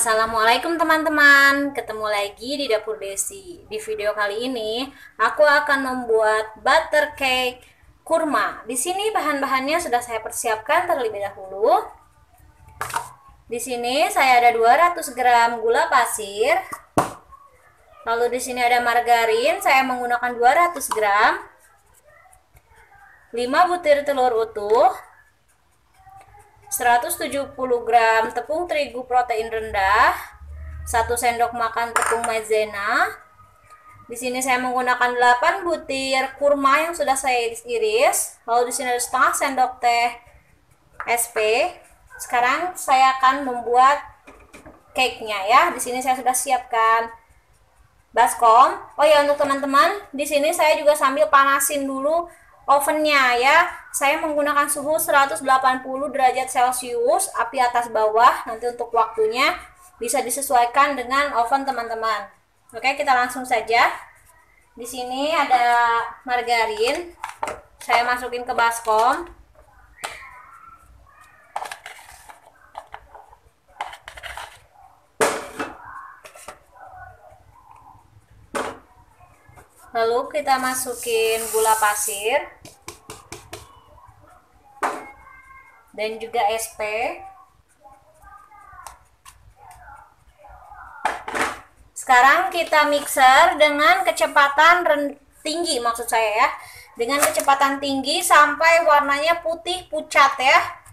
Assalamualaikum teman-teman, ketemu lagi di Dapur Desi. Di video kali ini, aku akan membuat butter cake kurma. Di sini bahan-bahannya sudah saya persiapkan terlebih dahulu. Di sini saya ada 200 gram gula pasir. Lalu di sini ada margarin, saya menggunakan 200 gram. 5 butir telur utuh. 170 gram tepung terigu protein rendah, 1 sendok makan tepung maizena. Di sini saya menggunakan 8 butir kurma yang sudah saya iris. Lalu di sini ada setengah sendok teh SP. Sekarang saya akan membuat cake-nya ya. Di sini saya sudah siapkan baskom. Oh ya, untuk teman-teman, di sini saya juga sambil panasin dulu ovennya ya. Saya menggunakan suhu 180 derajat Celcius, api atas bawah. Nanti untuk waktunya bisa disesuaikan dengan oven teman-teman. Oke, kita langsung saja. Di sini ada margarin. Saya masukin ke baskom. Lalu kita masukin gula pasir dan juga SP. Sekarang kita mixer dengan kecepatan tinggi, maksud saya ya. Dengan kecepatan tinggi sampai warnanya putih pucat ya.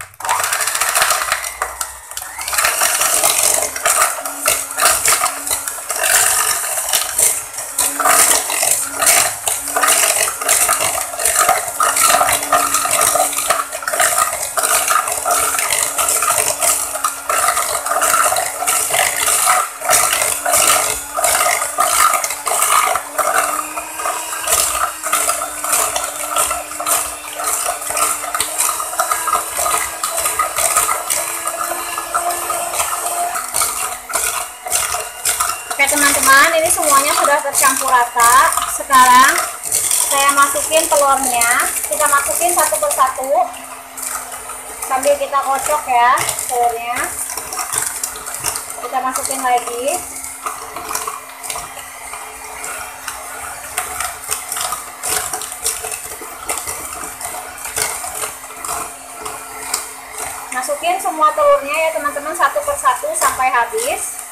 Oke teman-teman, ini semuanya sudah tercampur rata. Sekarang saya masukin telurnya. Kita masukin satu persatu sambil kita kocok ya telurnya. Kita masukin lagi. Masukin semua telurnya ya teman-teman, satu persatu sampai habis.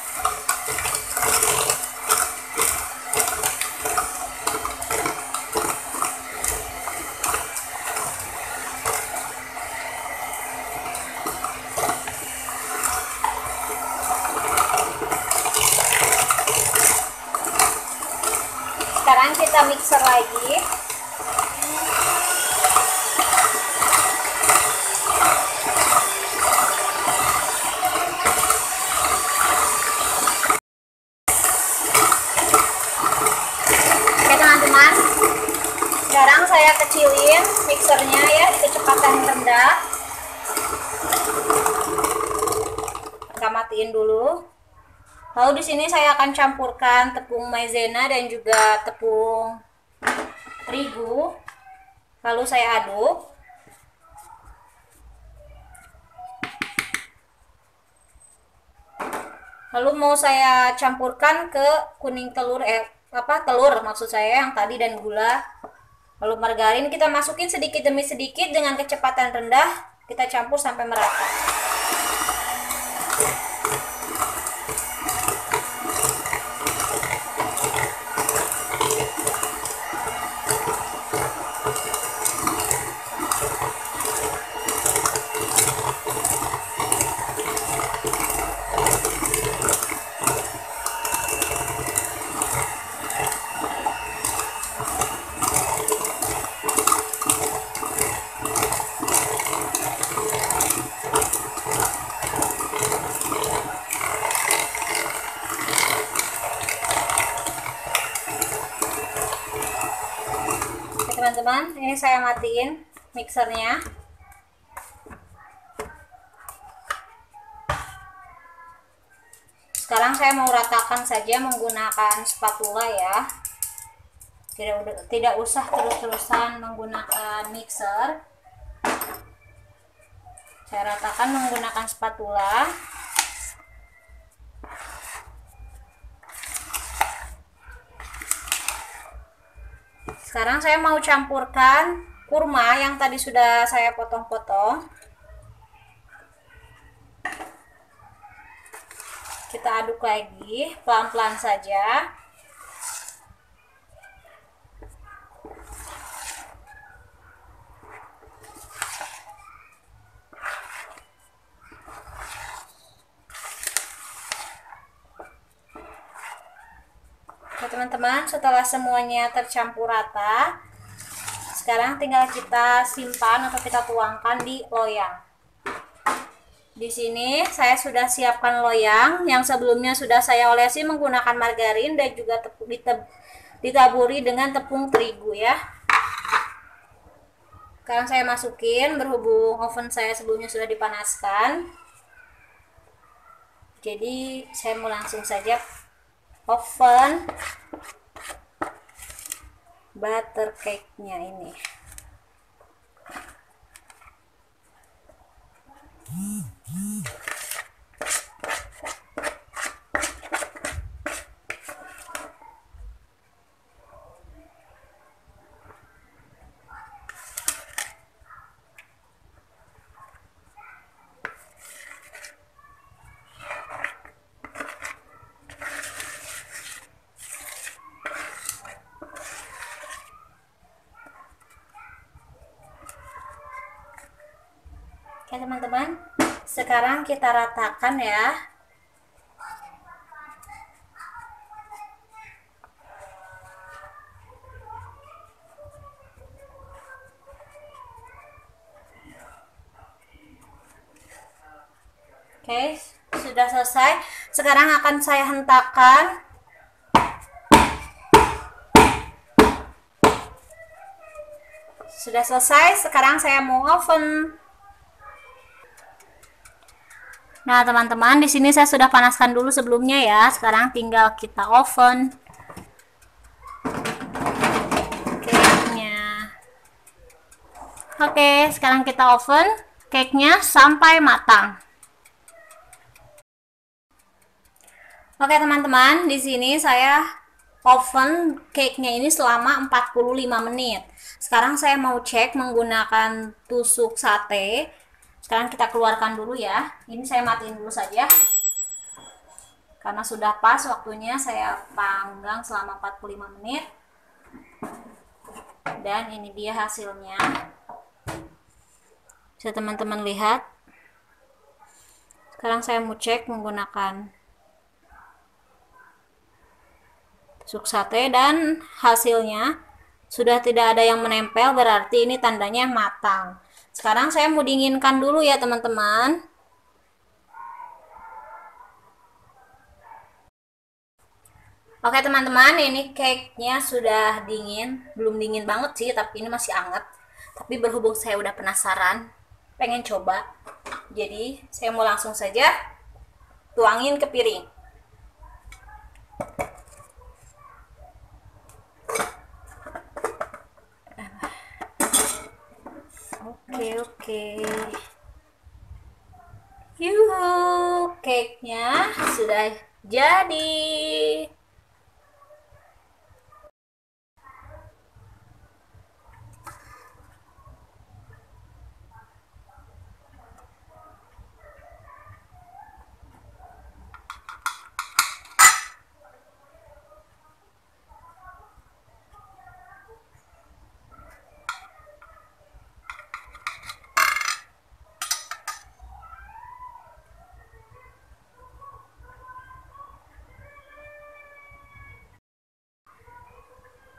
Sekarang kita mixer lagi. Oke teman-teman, sekarang saya kecilin mixernya ya di kecepatan rendah. Kita matiin dulu. Lalu di sini saya akan campurkan tepung maizena dan juga tepung terigu. Lalu saya aduk. Lalu mau saya campurkan ke kuning telur telur maksud saya yang tadi dan gula. Lalu margarin kita masukin sedikit demi sedikit dengan kecepatan rendah. Kita campur sampai merata. Teman-teman, ini saya matiin mixernya. Sekarang saya mau ratakan saja menggunakan spatula ya. Tidak usah terus-terusan menggunakan mixer. Saya ratakan menggunakan spatula. Sekarang saya mau campurkan kurma yang tadi sudah saya potong-potong. Kita aduk lagi, pelan-pelan saja. Oke teman-teman, setelah semuanya tercampur rata, sekarang tinggal kita simpan atau kita tuangkan di loyang. Di sini saya sudah siapkan loyang yang sebelumnya sudah saya olesi menggunakan margarin dan juga ditaburi dengan tepung terigu ya. Sekarang saya masukin, berhubung oven saya sebelumnya sudah dipanaskan. Jadi saya mau langsung saja oven butter cake-nya ini. Oke teman-teman, sekarang kita ratakan ya. Oke, sudah selesai. Sekarang akan saya hentakkan. Sudah selesai, sekarang saya mau oven. Nah, teman-teman, di sini saya sudah panaskan dulu sebelumnya ya. Sekarang tinggal kita oven cake-nya. Oke, sekarang kita oven cake-nya sampai matang. Oke, teman-teman, di sini saya oven cake-nya ini selama 45 menit. Sekarang saya mau cek menggunakan tusuk sate. Sekarang kita keluarkan dulu ya. Ini saya matiin dulu saja. Karena sudah pas waktunya, saya panggang selama 45 menit. Dan ini dia hasilnya. Bisa teman-teman lihat. Sekarang saya mau cek menggunakan tusuk sate dan hasilnya sudah tidak ada yang menempel, berarti ini tandanya matang. Sekarang saya mau dinginkan dulu ya teman-teman. Oke teman-teman, ini cake-nya sudah dingin. Belum dingin banget sih, tapi ini masih hangat. Tapi berhubung saya udah penasaran, pengen coba. Jadi saya mau langsung saja tuangin ke piring. Oke. Yuhu, cake-nya sudah jadi.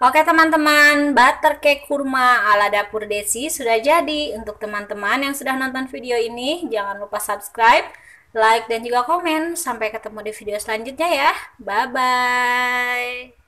Oke teman-teman, butter cake kurma ala dapur Desi sudah jadi. Untuk teman-teman yang sudah nonton video ini, jangan lupa subscribe, like, dan juga komen. Sampai ketemu di video selanjutnya ya. Bye-bye.